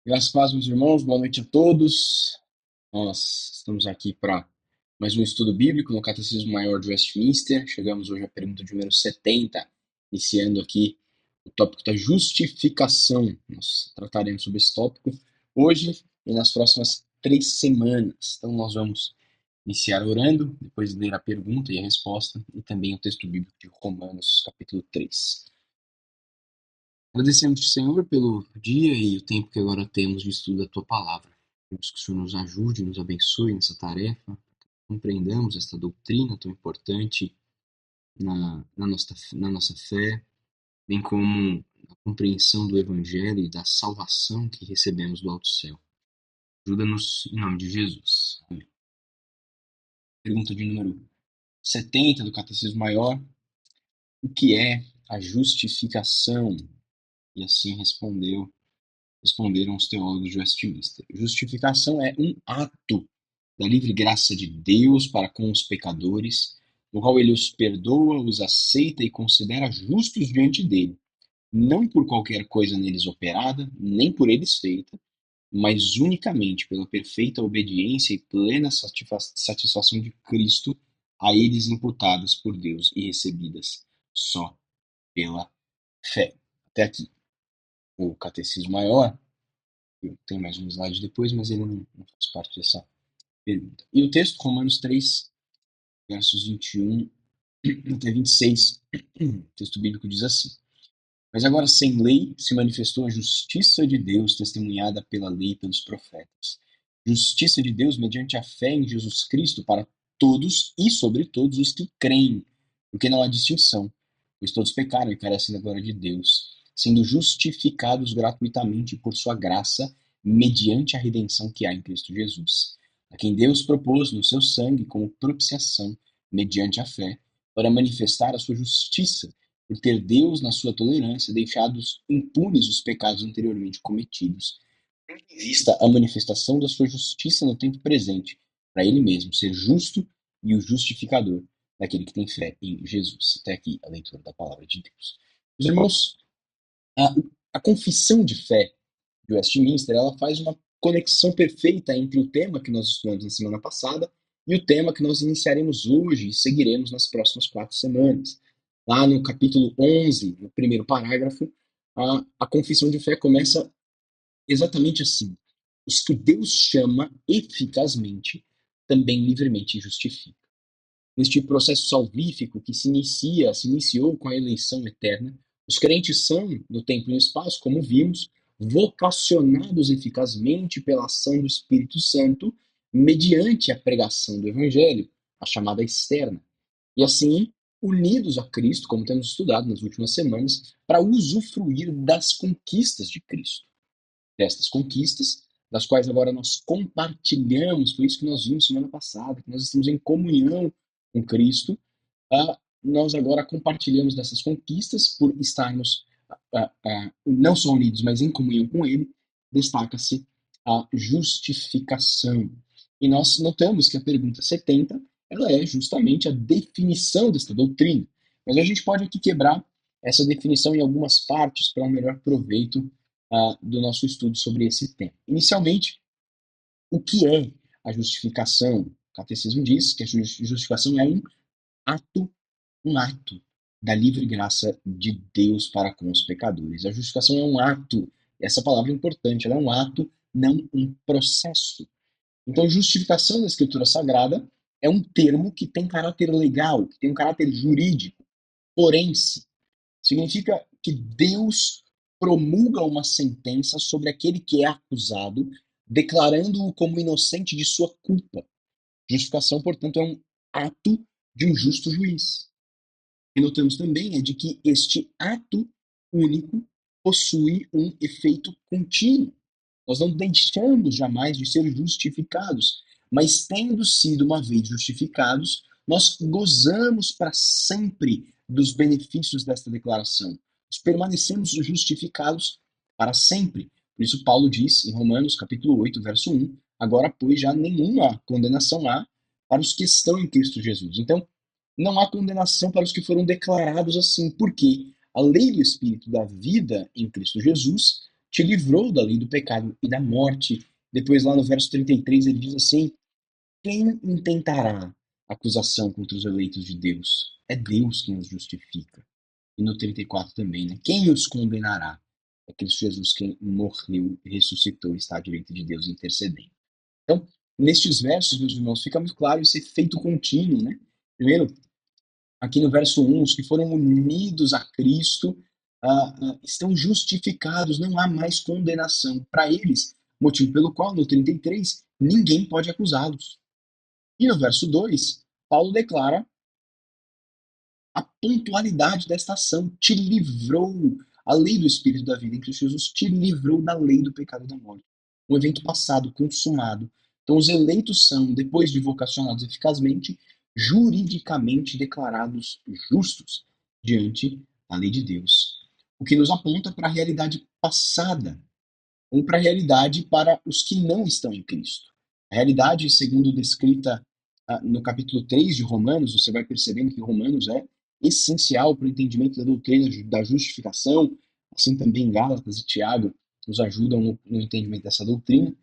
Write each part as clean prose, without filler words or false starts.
Graças a Deus, meus irmãos, boa noite a todos. Nós estamos aqui para mais um estudo bíblico no Catecismo Maior de Westminster. Chegamos hoje à pergunta de número 70, iniciando aqui o tópico da justificação. Nós trataremos sobre esse tópico hoje e nas próximas 3 semanas. Então, nós vamos iniciar orando, depois ler a pergunta e a resposta, e também o texto bíblico de Romanos, capítulo 3. Agradecemos, Senhor, pelo dia e o tempo que agora temos de estudo da Tua Palavra. Pedimos que o Senhor nos ajude, nos abençoe nessa tarefa, que compreendamos esta doutrina tão importante na nossa fé, bem como a compreensão do Evangelho e da salvação que recebemos do alto céu. Ajuda-nos em nome de Jesus. Amém. Pergunta de número 70 do Catecismo Maior. O que é a justificação? E assim responderam os teólogos de Westminster. Justificação é um ato da livre graça de Deus para com os pecadores, no qual ele os perdoa, os aceita e considera justos diante dele, não por qualquer coisa neles operada, nem por eles feita, mas unicamente pela perfeita obediência e plena satisfação de Cristo a eles imputadas por Deus e recebidas só pela fé. Até aqui. O Catecismo Maior, tem mais um slide depois, mas ele não faz parte dessa pergunta. E o texto, Romanos 3, versos 21 até 26, o texto bíblico diz assim: Mas agora sem lei se manifestou a justiça de Deus testemunhada pela lei e pelos profetas. Justiça de Deus mediante a fé em Jesus Cristo para todos e sobre todos os que creem, porque não há distinção, pois todos pecaram e carecem da glória de Deus, sendo justificados gratuitamente por sua graça, mediante a redenção que há em Cristo Jesus, a quem Deus propôs no seu sangue como propiciação, mediante a fé, para manifestar a sua justiça, por ter Deus, na sua tolerância, deixado impunes os pecados anteriormente cometidos, tendo em vista a manifestação da sua justiça no tempo presente, para ele mesmo ser justo e o justificador daquele que tem fé em Jesus. Até aqui a leitura da palavra de Deus. Meus irmãos, a, a confissão de fé de Westminster, ela faz uma conexão perfeita entre o tema que nós estudamos na semana passada e o tema que nós iniciaremos hoje e seguiremos nas próximas 4 semanas. Lá no capítulo 11, no primeiro parágrafo, a confissão de fé começa exatamente assim: os que Deus chama eficazmente, também livremente justifica. Neste processo salvífico que se iniciou com a eleição eterna, os crentes são, no tempo e no espaço, como vimos, vocacionados eficazmente pela ação do Espírito Santo, mediante a pregação do Evangelho, a chamada externa. E assim, unidos a Cristo, como temos estudado nas últimas semanas, para usufruir das conquistas de Cristo. Destas conquistas, das quais agora nós compartilhamos, foi isso que nós vimos semana passada, que nós estamos em comunhão com Cristo, nós agora compartilhamos dessas conquistas por estarmos não só unidos, mas em comunhão com Ele, destaca-se a justificação. E nós notamos que a pergunta 70, ela é justamente a definição desta doutrina. Mas a gente pode aqui quebrar essa definição em algumas partes para um melhor proveito do nosso estudo sobre esse tema. Inicialmente, o que é a justificação? O catecismo diz que a justificação é ato, um ato da livre graça de Deus para com os pecadores. A justificação é um ato, essa palavra é importante, ela é um ato, não um processo. Então, justificação na Escritura Sagrada é um termo que tem caráter legal, que tem um caráter jurídico, forense. Significa que Deus promulga uma sentença sobre aquele que é acusado, declarando-o como inocente de sua culpa. Justificação, portanto, é um ato de um justo juiz. E notamos também de que este ato único possui um efeito contínuo. Nós não deixamos jamais de ser justificados, mas tendo sido uma vez justificados, nós gozamos para sempre dos benefícios desta declaração. Nós permanecemos justificados para sempre. Por isso Paulo diz em Romanos capítulo 8, verso 1, agora pois já nenhuma condenação há para os que estão em Cristo Jesus. Então, não há condenação para os que foram declarados assim, porque a lei do Espírito da vida em Cristo Jesus te livrou da lei do pecado e da morte. Depois, lá no verso 33, ele diz assim: quem intentará acusação contra os eleitos de Deus? É Deus quem os justifica. E no 34 também, né? Quem os condenará? É Cristo Jesus quem morreu, ressuscitou e está à direita de Deus intercedendo. Então, nestes versos, meus irmãos, fica muito claro esse efeito contínuo, né? Primeiro, aqui no verso 1, os que foram unidos a Cristo estão justificados, não há mais condenação para eles, motivo pelo qual, no 33, ninguém pode acusá-los. E no verso 2, Paulo declara a pontualidade desta ação, te livrou, a lei do Espírito da vida em Cristo Jesus te livrou da lei do pecado e da morte. Um evento passado, consumado. Então, os eleitos são, depois de vocacionados eficazmente, juridicamente declarados justos diante da lei de Deus. O que nos aponta para a realidade passada, ou para a realidade para os que não estão em Cristo. A realidade, segundo descrita no capítulo 3 de Romanos, você vai percebendo que Romanos é essencial para o entendimento da doutrina da justificação, assim também Gálatas e Tiago nos ajudam no entendimento dessa doutrina.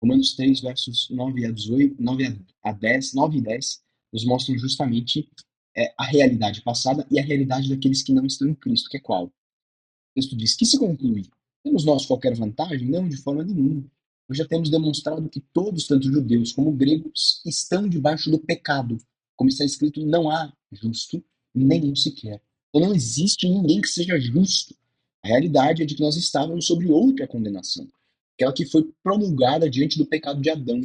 Romanos 3, versos 9 a 18, 9 a 10, 9 e 10, nos mostram justamente a realidade passada e a realidade daqueles que não estão em Cristo, que é qual? O texto diz que se conclui. Temos nós qualquer vantagem? Não, de forma nenhuma. Nós já temos demonstrado que todos, tanto judeus como gregos, estão debaixo do pecado. Como está escrito, não há justo, nenhum sequer. Então não existe ninguém que seja justo. A realidade é de que nós estávamos sobre outra condenação, aquela que foi promulgada diante do pecado de Adão,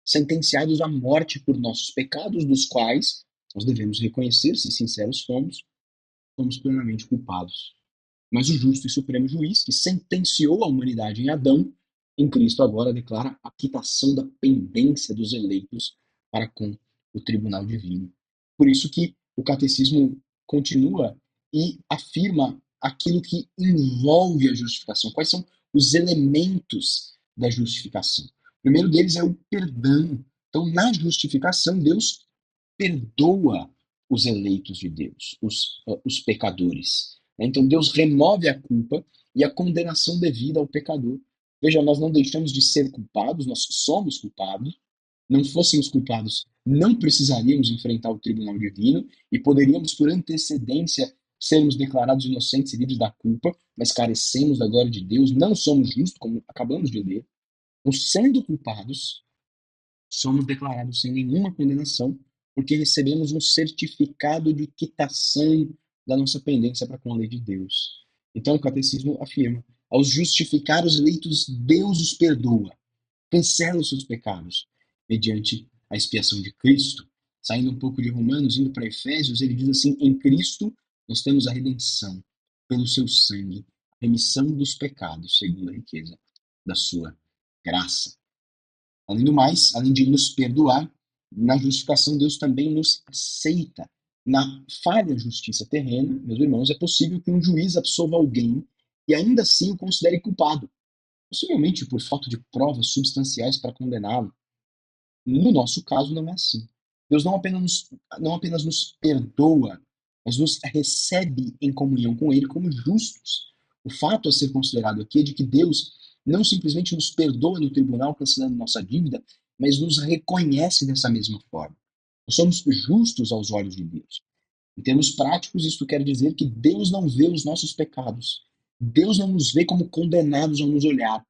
sentenciados à morte por nossos pecados, dos quais nós devemos reconhecer, se sinceros somos plenamente culpados. Mas o justo e supremo juiz, que sentenciou a humanidade em Adão, em Cristo agora declara a quitação da pendência dos eleitos para com o tribunal divino. Por isso que o catecismo continua e afirma aquilo que envolve a justificação. Quais são os elementos da justificação? O primeiro deles é o perdão. Então, na justificação, Deus perdoa os eleitos de Deus, os pecadores. Então Deus remove a culpa e a condenação devida ao pecador. Veja, nós não deixamos de ser culpados, nós somos culpados. Não fôssemos culpados, não precisaríamos enfrentar o tribunal divino e poderíamos, por antecedência, sermos declarados inocentes e livres da culpa, mas carecemos da glória de Deus, não somos justos, como acabamos de ler. Então, sendo culpados, somos declarados sem nenhuma condenação, porque recebemos um certificado de quitação da nossa pendência para com a lei de Deus. Então o catecismo afirma: aos justificar os eleitos, Deus os perdoa, cancela os seus pecados, mediante a expiação de Cristo. Saindo um pouco de Romanos, indo para Efésios, ele diz assim: em Cristo nós temos a redenção, pelo seu sangue, a remissão dos pecados, segundo a riqueza da sua graça. Além do mais, além de nos perdoar, na justificação Deus também nos aceita. Na falha justiça terrena, meus irmãos, é possível que um juiz absolva alguém e ainda assim o considere culpado, possivelmente por falta de provas substanciais para condená-lo. No nosso caso, não é assim. Deus não apenas nos perdoa, mas nos recebe em comunhão com Ele como justos. O fato a ser considerado aqui é de que Deus não simplesmente nos perdoa no tribunal cancelando nossa dívida, mas nos reconhece dessa mesma forma. Nós somos justos aos olhos de Deus. Em termos práticos, isto quer dizer que Deus não vê os nossos pecados. Deus não nos vê como condenados ao nos olhar.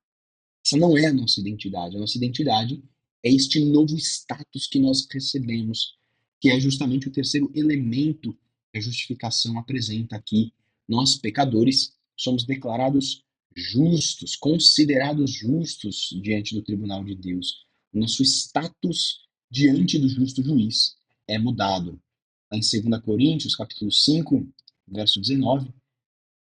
Essa não é a nossa identidade. A nossa identidade é este novo status que nós recebemos, que é justamente o terceiro elemento que a justificação apresenta aqui. Nós, pecadores, somos declarados justos, considerados justos diante do tribunal de Deus. O nosso status diante do justo juiz é mudado. Lá em 2 Coríntios, capítulo 5, verso 19, a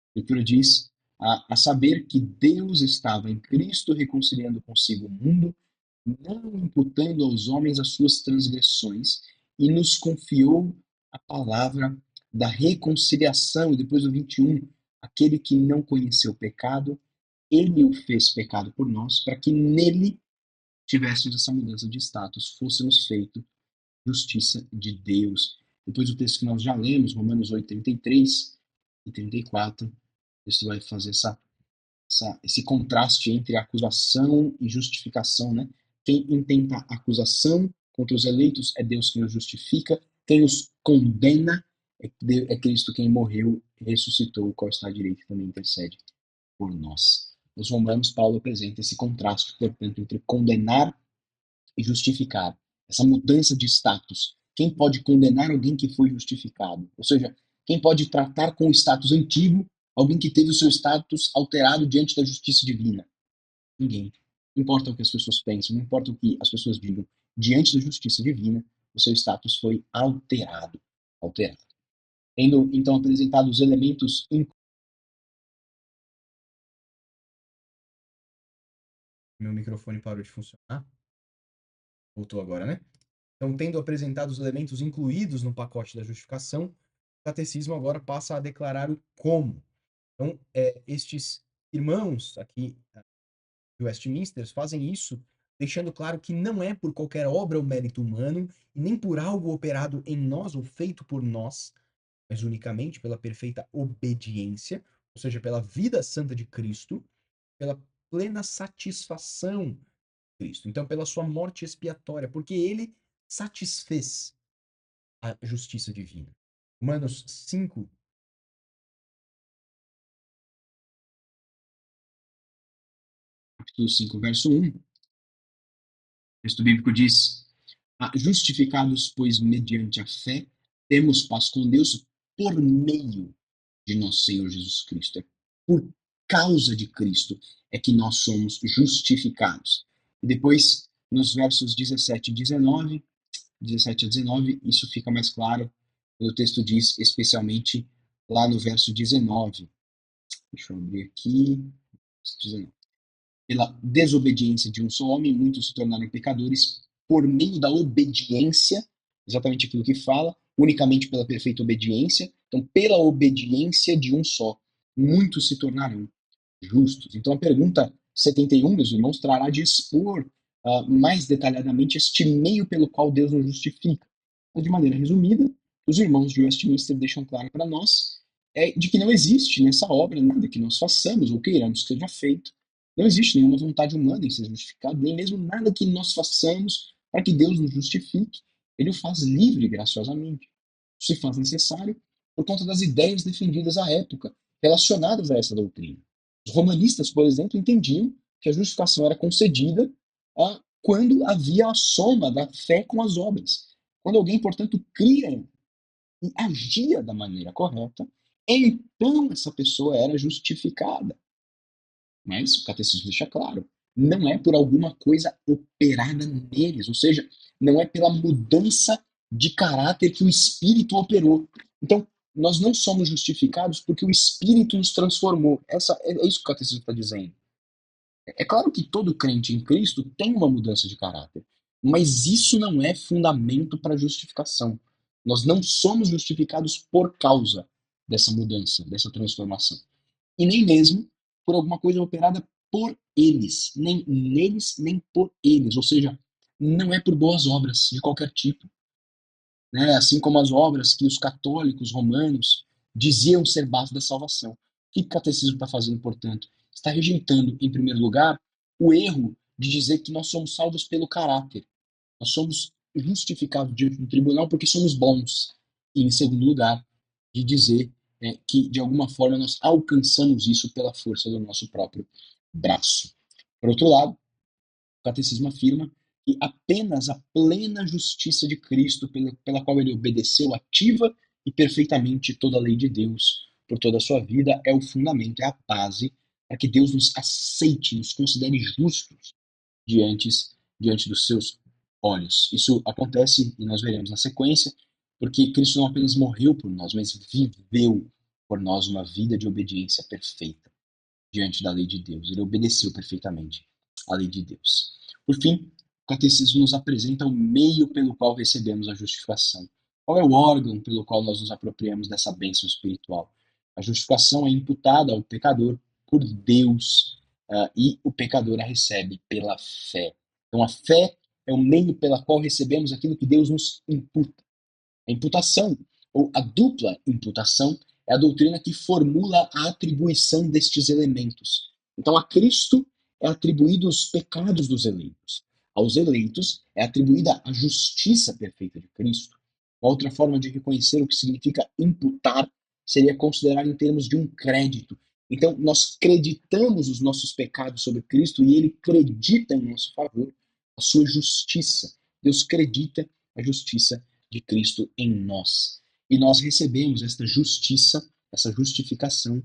Escritura diz a saber que Deus estava em Cristo reconciliando consigo o mundo, não imputando aos homens as suas transgressões, e nos confiou a palavra da reconciliação. E depois do 21, aquele que não conheceu pecado, ele o fez pecado por nós, para que nele tivéssemos essa mudança de status, fôssemos feito justiça de Deus. Depois do texto que nós já lemos, Romanos 8, 33 e 34, isso vai fazer esse contraste entre acusação e justificação, né? Quem intenta acusação contra os eleitos é Deus quem os justifica, quem os condena é Cristo quem morreu, ressuscitou, o qual está à direita e também intercede por nós. Nos Romanos, Paulo apresenta esse contraste, portanto, entre condenar e justificar. Essa mudança de status. Quem pode condenar alguém que foi justificado? Ou seja, quem pode tratar com o status antigo alguém que teve o seu status alterado diante da justiça divina? Ninguém. Não importa o que as pessoas pensam, não importa o que as pessoas digam. Diante da justiça divina, o seu status foi alterado. Alterado. Tendo, então, apresentado os elementos. Meu microfone parou de funcionar. Voltou agora, né? Então, tendo apresentado os elementos incluídos no pacote da justificação, o catecismo agora passa a declarar o como. Então, estes irmãos aqui de Westminster fazem isso, deixando claro que não é por qualquer obra ou mérito humano, e nem por algo operado em nós ou feito por nós, mas unicamente pela perfeita obediência, ou seja, pela vida santa de Cristo, pela plena satisfação de Cristo. Então, pela sua morte expiatória, porque ele satisfez a justiça divina. Romanos 5, capítulo 5, verso 1, o texto bíblico diz: justificados, pois, mediante a fé, temos paz com Deus por meio de nosso Senhor Jesus Cristo. É por causa de Cristo é que nós somos justificados. E depois, nos versos 17 e 19, 17 a 19, isso fica mais claro. O texto diz, especialmente lá no verso 19. Deixa eu abrir aqui. 19. Pela desobediência de um só homem, muitos se tornaram pecadores por meio da obediência, exatamente aquilo que fala, unicamente pela perfeita obediência. Então, pela obediência de um só, muitos se tornarão justos. Então, a pergunta 71, meus irmãos, trará de expor mais detalhadamente este meio pelo qual Deus nos justifica. Mas, de maneira resumida, os irmãos de Westminster deixam claro para nós de que não existe nessa obra nada que nós façamos ou queiramos que seja feito. Não existe nenhuma vontade humana em ser justificado, nem mesmo nada que nós façamos para que Deus nos justifique. Ele o faz livre, graciosamente. Isso se faz necessário por conta das ideias defendidas à época, relacionadas a essa doutrina. Os romanistas, por exemplo, entendiam que a justificação era concedida quando havia a soma da fé com as obras. Quando alguém, portanto, cria e agia da maneira correta, então essa pessoa era justificada. Mas o catecismo deixa claro, não é por alguma coisa operada neles, ou seja, não é pela mudança de caráter que o Espírito operou. Então, nós não somos justificados porque o Espírito nos transformou. É isso que o catecismo está dizendo. É claro que todo crente em Cristo tem uma mudança de caráter, mas isso não é fundamento para justificação. Nós não somos justificados por causa dessa mudança, dessa transformação. E nem mesmo por alguma coisa operada por eles, nem neles, nem por eles. Ou seja, não é por boas obras de qualquer tipo, né? Assim como as obras que os católicos romanos diziam ser base da salvação. O que o catecismo está fazendo, portanto? Está rejeitando, em primeiro lugar, o erro de dizer que nós somos salvos pelo caráter. Nós somos justificados diante do tribunal porque somos bons. E, em segundo lugar, de dizer que, de alguma forma, nós alcançamos isso pela força do nosso próprio braço. Por outro lado, o catecismo afirma que apenas a plena justiça de Cristo, pela qual ele obedeceu ativa e perfeitamente toda a lei de Deus por toda a sua vida, é o fundamento, é a base para que Deus nos aceite, nos considere justos diante, diante dos seus olhos. Isso acontece, e nós veremos na sequência, porque Cristo não apenas morreu por nós, mas viveu por nós uma vida de obediência perfeita diante da lei de Deus. Ele obedeceu perfeitamente à lei de Deus. Por fim, o catecismo nos apresenta o meio pelo qual recebemos a justificação. Qual é o órgão pelo qual nós nos apropriamos dessa bênção espiritual? A justificação é imputada ao pecador por Deus, e o pecador a recebe pela fé. Então, a fé é o meio pela qual recebemos aquilo que Deus nos imputa. A imputação, ou a dupla imputação, é a doutrina que formula a atribuição destes elementos. Então, a Cristo é atribuído os pecados dos eleitos. Aos eleitos é atribuída a justiça perfeita de Cristo. Uma outra forma de reconhecer o que significa imputar seria considerar em termos de um crédito. Então, nós creditamos os nossos pecados sobre Cristo e ele credita em nosso favor a sua justiça. Deus credita a justiça de Cristo em nós. E nós recebemos esta justiça, essa justificação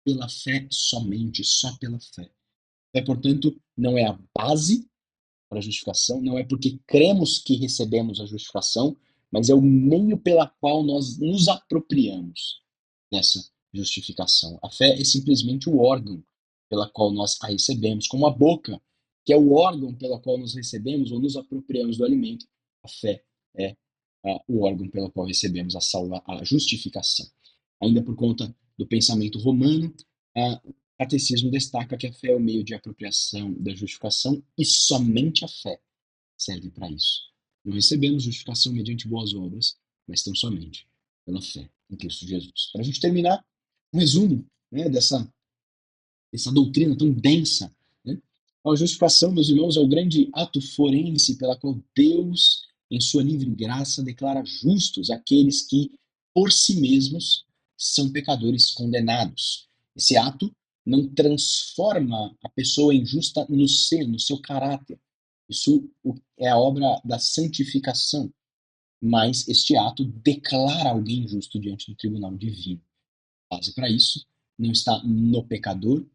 pela fé somente, só pela fé. É, portanto, não é a base para a justificação, não é porque cremos que recebemos a justificação, mas é o meio pela qual nós nos apropriamos dessa justificação. A fé é simplesmente o órgão pela qual nós a recebemos, como a boca, que é o órgão pela qual nós recebemos ou nos apropriamos do alimento. A fé é o órgão pelo qual recebemos a justificação. Ainda por conta do pensamento romano, o catecismo destaca que a fé é o meio de apropriação da justificação e somente a fé serve para isso. Não recebemos justificação mediante boas obras, mas tão somente pela fé em Cristo Jesus. Para a gente terminar, um resumo, né, dessa doutrina tão densa. Né? A justificação, meus irmãos, é o grande ato forense pela qual Deus, em sua livre graça, declara justos aqueles que, por si mesmos, são pecadores condenados. Esse ato não transforma a pessoa injusta no seu caráter. Isso é a obra da santificação. Mas este ato declara alguém justo diante do tribunal divino. A base para isso não está no pecador,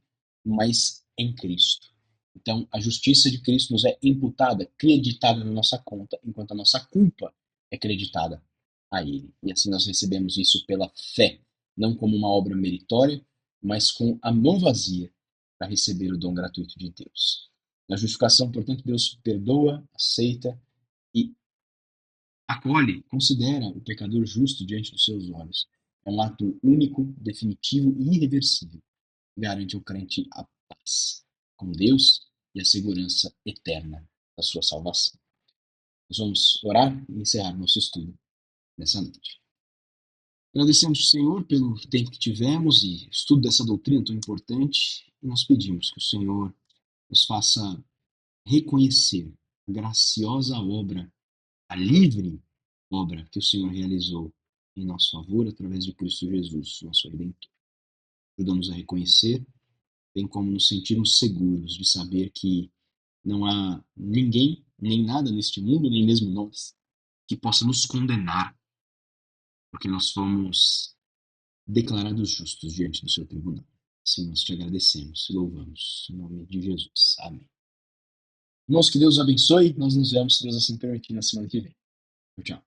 mas em Cristo. Então, a justiça de Cristo nos é imputada, creditada na nossa conta, enquanto a nossa culpa é creditada a Ele. E assim nós recebemos isso pela fé, não como uma obra meritória, mas com a mão vazia para receber o dom gratuito de Deus. Na justificação, portanto, Deus perdoa, aceita e acolhe, considera o pecador justo diante dos seus olhos. É um ato único, definitivo e irreversível. Garante ao crente a paz com Deus e a segurança eterna da sua salvação. Nós vamos orar e encerrar nosso estudo nessa noite. Agradecemos ao Senhor pelo tempo que tivemos e estudo dessa doutrina tão importante e nós pedimos que o Senhor nos faça reconhecer a graciosa obra, a livre obra que o Senhor realizou em nosso favor através de Cristo Jesus, nosso Redentor. Ajuda-nos a reconhecer, bem como nos sentirmos seguros de saber que não há ninguém, nem nada neste mundo, nem mesmo nós, que possa nos condenar, porque nós fomos declarados justos diante do seu tribunal. Assim nós te agradecemos e louvamos. Em nome de Jesus. Amém. Irmãos, que Deus abençoe. Nós nos vemos, se Deus assim permitir, na semana que vem. Tchau.